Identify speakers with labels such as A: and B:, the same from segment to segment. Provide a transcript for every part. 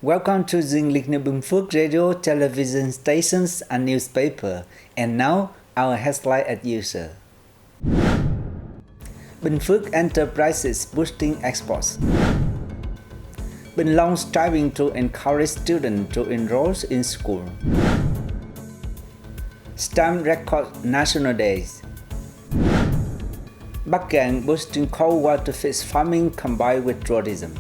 A: Welcome to the Binh Phuoc radio, television stations, and newspaper. And now, our headline as usual. Binh Phuoc enterprises boosting exports. Binh long striving to encourage students to enroll in school. Stamp record national days. Bắc Cạn boosting cold water fish farming combined with tourism.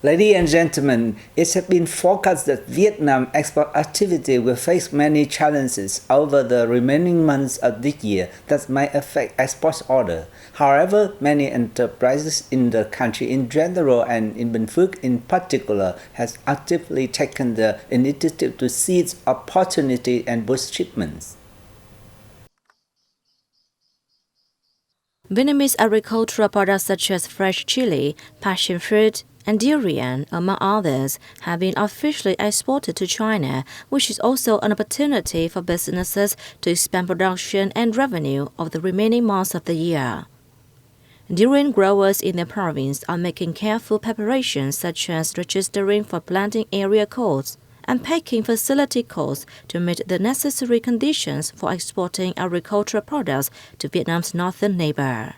A: Ladies and gentlemen, it has been forecast that Vietnam export activity will face many challenges over the remaining months of this year that might affect export orders. However, many enterprises in the country in general and in Binh Phuoc in particular has actively taken the initiative to seize opportunity and boost shipments.
B: Vietnamese agricultural products such as fresh chili, passion fruit, and durian, among others, have been officially exported to China, which is also an opportunity for businesses to expand production and revenue over the remaining months of the year. Durian growers in the province are making careful preparations such as registering for planting area codes and packing facility codes to meet the necessary conditions for exporting agricultural products to Vietnam's northern neighbor.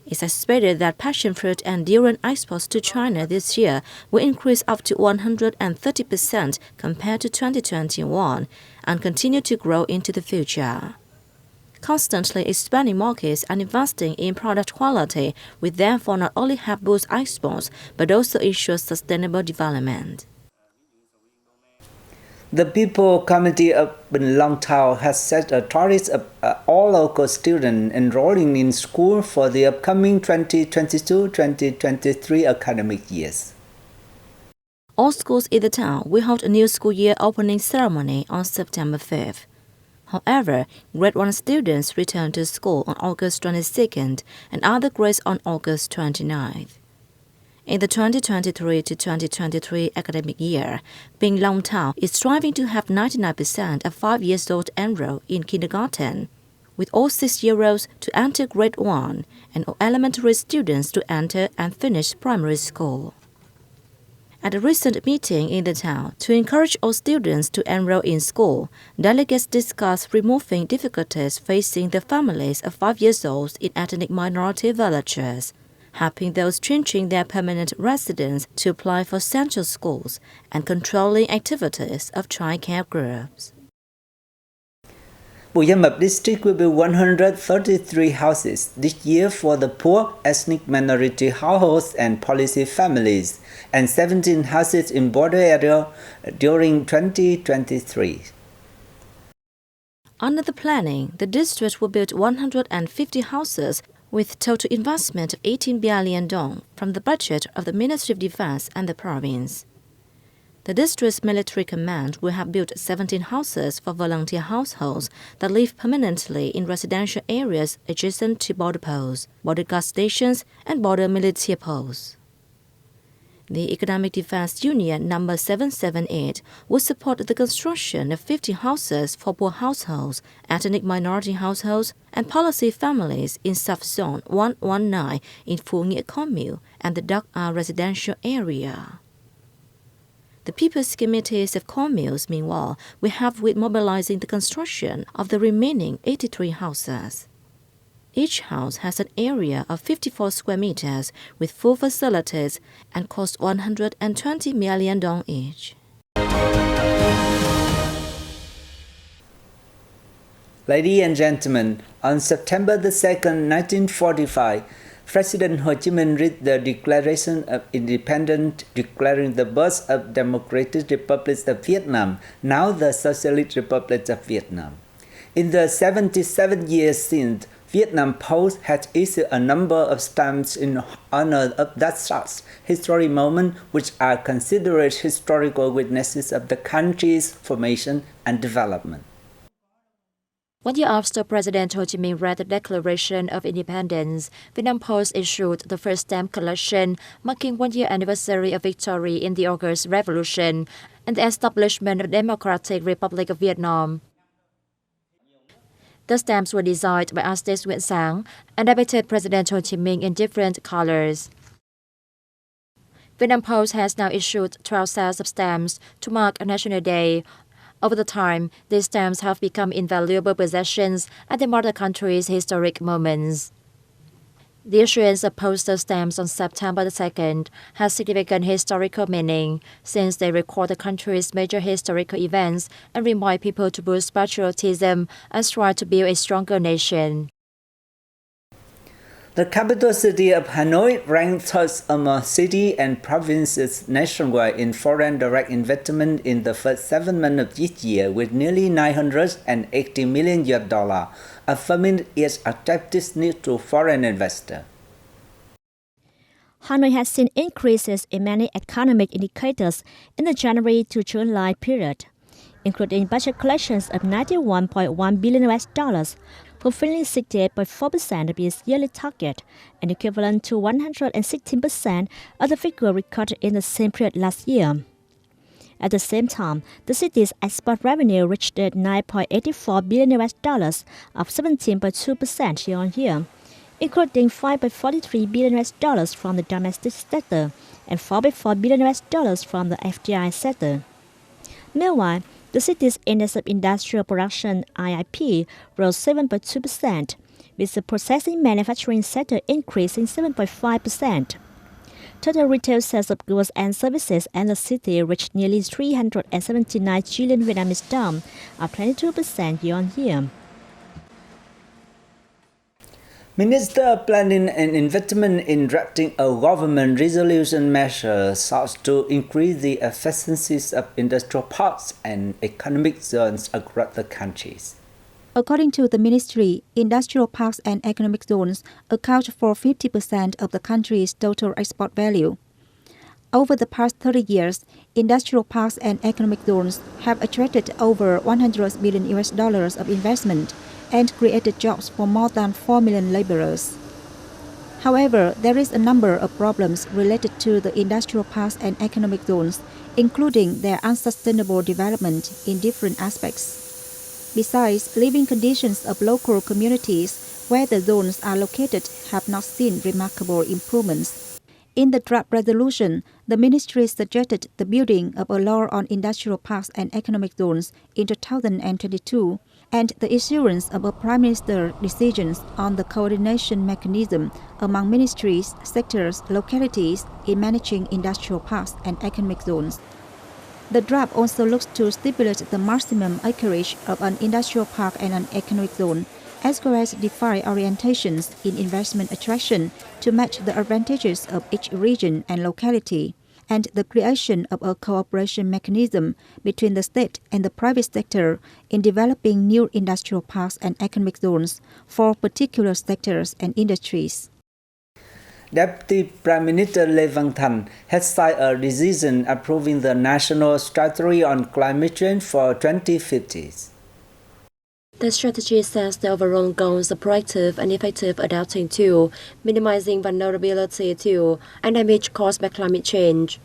B: It's expected that passion fruit and durian exports to China this year will increase up to 130% compared to 2021 and continue to grow into the future. Constantly expanding markets and investing in product quality will therefore not only help boost exports but also ensure sustainable development.
A: The People Committee of Binh Long Town has set a target of all local students enrolling in school for the upcoming 2022-2023 academic years.
B: All schools in the town will hold a new school year opening ceremony on September 5th. However, Grade 1 students return to school on August 22nd and other grades on August 29th. In the 2023-2023 academic year, Binh Long Town is striving to have 99% of 5 years old enroll in kindergarten, with all 6-year-olds to enter grade 1 and all elementary students to enter and finish primary school. At a recent meeting in the town to encourage all students to enroll in school, delegates discussed removing difficulties facing the families of 5 years old in ethnic minority villages, helping those changing their permanent residence to apply for central schools, and controlling activities of child care groups.
A: Bù Gia Mập district will build 133 houses this year for the poor, ethnic minority households and policy families, and 17 houses in border area during 2023.
B: Under the planning, the district will build 150 houses with total investment of 18 billion dong from the budget of the Ministry of Defense and the province. The district's military command will have built 17 houses for volunteer households that live permanently in residential areas adjacent to border posts, border guard stations, and border military posts. The Economic Defense Union number 778 will support the construction of 50 houses for poor households, ethnic minority households, and policy families in sub-zone 119 in Phu Nghĩa Commune and the Duc residential area. The People's Committees of Communes, meanwhile, will help with mobilizing the construction of the remaining 83 houses. Each house has an area of 54 square meters with full facilities and costs 120 million dong each.
A: Ladies and gentlemen, on September the 2nd, 1945, President Ho Chi Minh read the Declaration of Independence declaring the birth of Democratic Republic of Vietnam, now the Socialist Republic of Vietnam. In the 77 years since, Vietnam Post has issued a number of stamps in honor of that such historic moment, which are considered historical witnesses of the country's formation and development.
B: 1 year after President Ho Chi Minh read the Declaration of Independence, Vietnam Post issued the first stamp collection, marking 1 year anniversary of victory in the August Revolution and the establishment of the Democratic Republic of Vietnam. The stamps were designed by artist Nguyễn Sáng and depicted President Ho Chi Minh in different colors. Vietnam Post has now issued 12 sets of stamps to mark National Day. Over the time, these stamps have become invaluable possessions at the mother country's historic moments. The issuance of postal stamps on September 2nd has significant historical meaning since they record the country's major historical events and remind people to boost patriotism and strive to build a stronger nation.
A: The capital city of Hanoi ranked third among cities and provinces nationwide in foreign direct investment in the first 7 months of this year with nearly $980 million, affirming its attractive need to foreign investors.
C: Hanoi has seen increases in many economic indicators in the January to July period, including budget collections of $91.1 billion, fulfilling 68.4% of its yearly target, and equivalent to 116% of the figure recorded in the same period last year. At the same time, the city's export revenue reached $9.84 billion, up 17.2% year-on-year, including $5.43 billion from the domestic sector and $4.4 billion from the FDI sector. Meanwhile, the city's index of industrial production (IIP) rose 7.2%, with the processing manufacturing sector increasing 7.5%. Total retail sales of goods and services in the city reached nearly 379 trillion Vietnamese dong, up 22% year-on-year.
A: Minister of Planning and Investment in drafting a government resolution measure sought to increase the efficiencies of industrial parks and economic zones across the countries.
D: According to the ministry, industrial parks and economic zones account for 50% of the country's total export value. Over the past 30 years, industrial parks and economic zones have attracted over $100 billion of investment and created jobs for more than 4 million laborers. However, there is a number of problems related to the industrial parks and economic zones, including their unsustainable development in different aspects. Besides, living conditions of local communities where the zones are located have not seen remarkable improvements. In the draft resolution, the ministry suggested the building of a law on industrial parks and economic zones in 2022 and the issuance of a Prime Minister's decisions on the coordination mechanism among ministries, sectors, localities in managing industrial parks and economic zones. The draft also looks to stipulate the maximum acreage of an industrial park and an economic zone, as well as define orientations in investment attraction to match the advantages of each region and locality, and the creation of a cooperation mechanism between the state and the private sector in developing new industrial parks and economic zones for particular sectors and industries.
A: Deputy Prime Minister Lê Văn Thành has signed a decision approving the National Strategy on Climate Change for 2050.
B: The strategy sets the overall goals of proactive and effective adapting to, minimizing vulnerability to, and damage caused by climate change.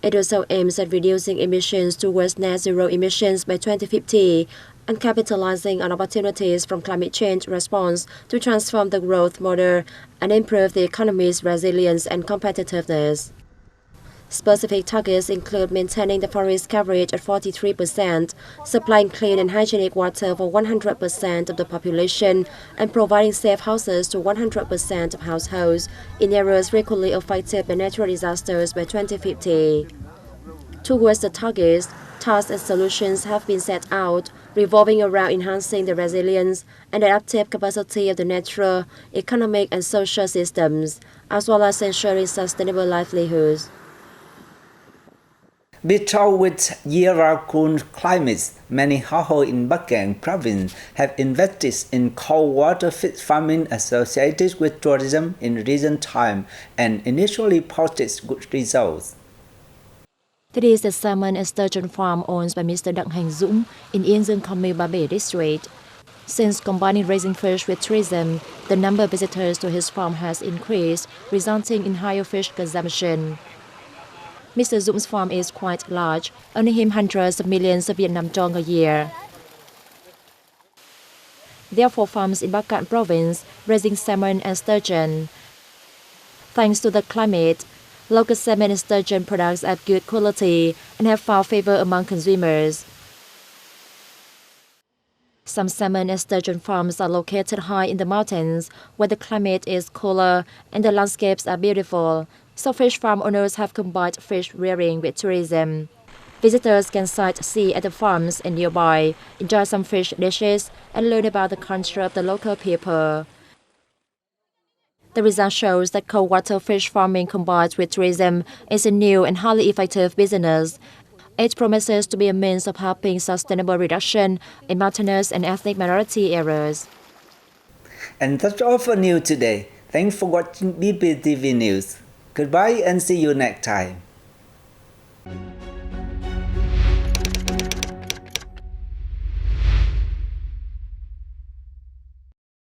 B: It also aims at reducing emissions towards net zero emissions by 2050 and capitalizing on opportunities from climate change response to transform the growth model and improve the economy's resilience and competitiveness. Specific targets include maintaining the forest coverage at 43%, supplying clean and hygienic water for 100% of the population, and providing safe houses to 100% of households in areas frequently affected by natural disasters by 2050. Towards the targets, tasks and solutions have been set out, revolving around enhancing the resilience and adaptive capacity of the natural, economic, and social systems, as well as ensuring sustainable livelihoods.
A: Because with year-round cool climates, many households in Bắc Cạn province have invested in cold water fish farming associated with tourism in recent time and initially posted good results.
B: That is the salmon and sturgeon farm owned by Mr. Dung in Yên Dương Commune Ba Bể district. Since combining raising fish with tourism, the number of visitors to his farm has increased, resulting in higher fish consumption. Mr. Dung's farm is quite large, earning him hundreds of millions of Vietnam dong a year. There are 4 farms in Bắc Cạn province raising salmon and sturgeon. Thanks to the climate, Local salmon and sturgeon products are good quality and have found favor among consumers. Some salmon and sturgeon farms are located high in the mountains, where the climate is cooler and the landscapes are beautiful. So fish farm owners have combined fish rearing with tourism. Visitors can sightsee at the farms and nearby, enjoy some fish dishes, and learn about the culture of the local people. The result shows that cold water fish farming combined with tourism is a new and highly effective business. It promises to be a means of helping sustainable reduction in mountainous and ethnic minority areas.
A: And that's all for news today. Thanks for watching BPTV News. Goodbye and see you next time.